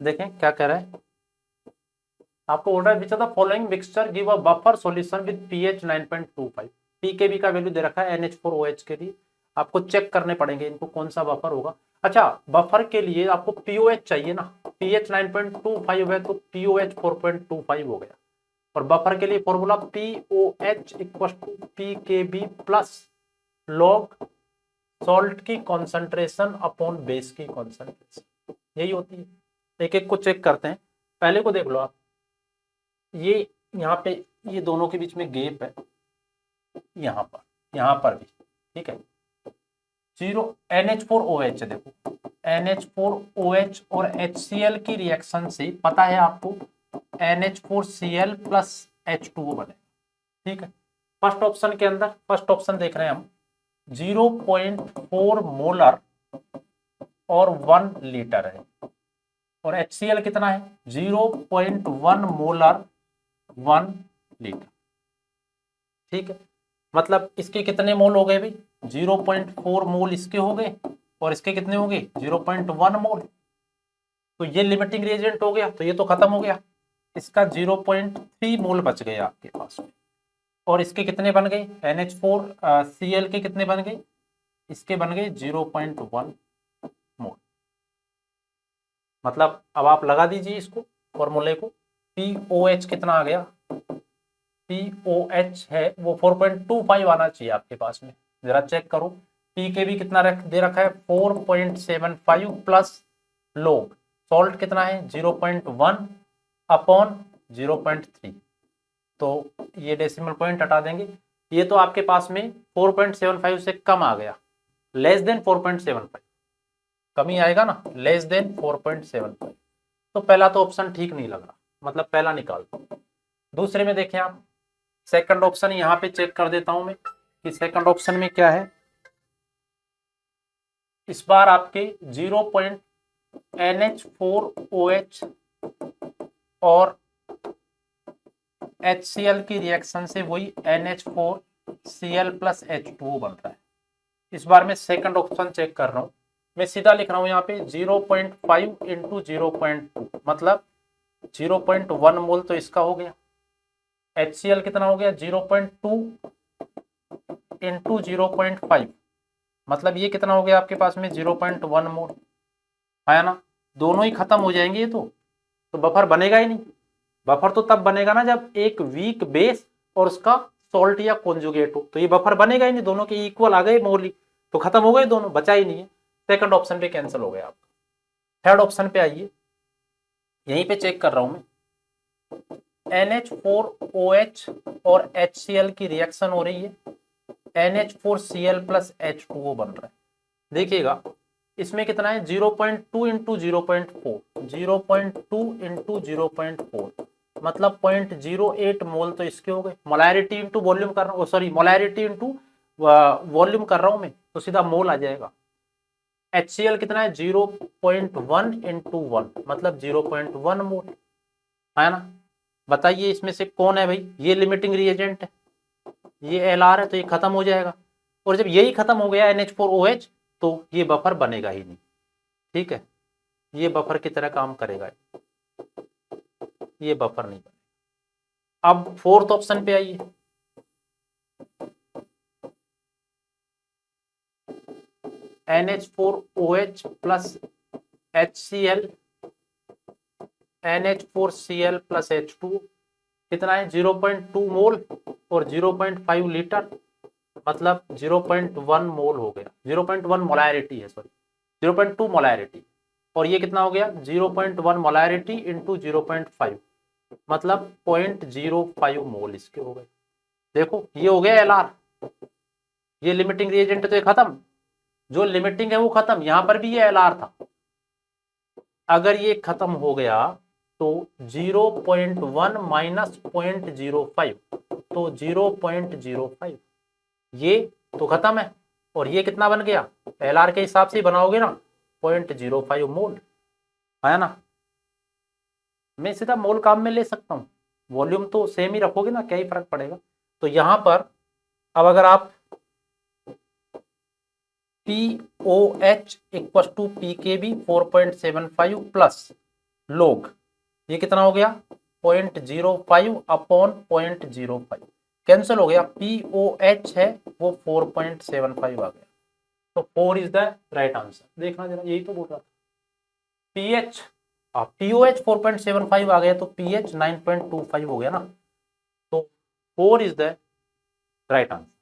देखें क्या कह रहा है आपको, order which of the following mixture give a buffer solution with pH 9.25। PKb का वैल्यू दे रखा है NH4OH के लिए, आपको चेक करने पड़ेंगे इनको कौन सा बफर होगा। अच्छा, बफर के लिए आपको पीओएच चाहिए ना, पीएच 9.25 है तो पीओएच 4.25 हो गया। और बफर के लिए formula pOH equal to pKb plus log salt की कॉन्सेंट्रेशन अपॉन बेस की कॉन्सेंट्रेशन, यही होती है। एक एक को चेक करते हैं, पहले को देख लो आप, ये यहाँ पे ये दोनों के बीच में गैप है, यहाँ पर भी, ठीक है। 0 NH4OH है, देखो NH4OH और HCl की रिएक्शन से पता है आपको NH4Cl प्लस H2O बने, ठीक है। फर्स्ट ऑप्शन के अंदर, फर्स्ट ऑप्शन देख रहे हैं हम, 0.4 मोलर और 1 लीटर है, और HCl कितना है 0.1 मोलर 1 लीटर, ठीक है। मतलब इसके कितने मोल हो गए भाई, 0.4 मोल इसके हो गए और इसके कितने हो गए 0.1 मोल। तो ये लिमिटिंग रिएजेंट हो गया, तो ये तो खत्म हो गया, इसका 0.3 मोल बच गए आपके पास में। और इसके कितने बन गए NH4Cl के कितने बन गए, इसके बन गए 0.1 मोल। मतलब अब आप लगा दीजिए इसको फॉर्मूले को, POH कितना आ गया, POH है वो 4.25 आना चाहिए आपके पास में, जरा चेक करो। PKB कितना दे रखा है 4.75 प्लस लोग सॉल्ट कितना है 0.1 अपॉन 0.3, तो ये डेसिमल पॉइंट हटा देंगे, ये तो आपके पास में 4.75 से कम आ गया, लेस देन 4.75, कमी आएगा ना, लेस देन 4.75। तो पहला तो ऑप्शन ठीक नहीं लग रहा, मतलब पहला निकाल दो। दूसरे में देखें आप, सेकंड ऑप्शन यहां पे चेक कर देता हूं मैं कि सेकंड ऑप्शन में क्या है। इस बार आपके 0.NH4OH और HCl की रिएक्शन से वही NH4Cl प्लस H2O बन रहा है। इस बार मैं सेकंड ऑप्शन चेक कर रहा हूं, मैं सीधा लिख रहा हूं यहाँ पे 0.5 इंटू 0.2, मतलब 0.1 मोल तो इसका हो गया, HCl कितना हो गया 0.2 इंटू 0.5, मतलब ये कितना हो गया आपके पास में 0.1 मोल, है ना। दोनों ही खत्म हो जाएंगे ये तो बफर बनेगा ही नहीं। बफर तो तब बनेगा ना जब एक वीक बेस और उसका सॉल्ट या कॉन्जुगेट हो, तो ये बफर बनेगा ही नहीं, दोनों के इक्वल आ गए मोल ही, तो खत्म हो गए दोनों, बचा ही नहीं है। सेकंड ऑप्शन पे कैंसिल हो गया आपका। थर्ड ऑप्शन पे आइए, यहीं पे चेक कर रहा हूं मैं, NH4OH और HCl की रिएक्शन हो रही है, NH4Cl प्लस H2O बन रहा है। देखिएगा इसमें कितना है 0.2 इंटू 0.4, 0.2 इंटू 0.4, मतलब 0.08 मोल तो इसके हो गए। मोलैरिटी इंटू वॉल्यूम कर रहा हूँ, सॉरी मोलैरिटी इंटू वॉल्यूम कर रहा हूं मैं, तो सीधा मोल आ जाएगा। HCl कितना है 0.1 इंटू 1, मतलब 0.1 मोल, है ना। बताइए इसमें से कौन है भाई, ये लिमिटिंग रिएजेंट है, ये LR है, तो ये खत्म हो जाएगा। और जब यही खत्म हो गया NH4OH तो ये बफर बनेगा ही नहीं, ठीक है, ये बफर की तरह काम करेगा, ये बफर नहीं बनेगा। अब फोर्थ ऑप्शन पे आइए, NH4OH plus HCl NH4Cl plus H2 कितना है 0.2 मोल और 0.5 लीटर, मतलब 0.1 मोल हो गया, 0.1 मोलैरिटी है, सॉरी 0.2 मोलैरिटी, और ये कितना हो गया 0.1 मोलैरिटी इंटू 0.5, मतलब 0.05 मोल इसके हो गए। देखो ये हो गया LR, ये लिमिटिंग रिएजेंट तो ये खत्म, जो लिमिटिंग है वो खत्म, यहां पर भी ये LR था। अगर ये खत्म हो गया तो 0.1 माइनस 0.05, तो 0.05, ये तो खत्म है, और ये कितना बन गया LR के हिसाब से बनाओगे ना 0.05 मोल, है ना। मैं सीधा मोल काम में ले सकता हूँ, वॉल्यूम तो सेम ही रखोगे ना, क्या ही फर्क पड़ेगा। तो यहां पर अब अगर आप POH equal to PKB 4.75 plus log, ये कितना हो गया 0.05 अपॉन 0.05, कैंसिल हो गया, POH है वो 4.75 आ गया, तो 4 इज द राइट आंसर। देखना जरा, यही तो बोल रहा था। PH POH 4.75 आ गया, तो PH 9.25 हो गया ना, तो 4 इज द राइट आंसर।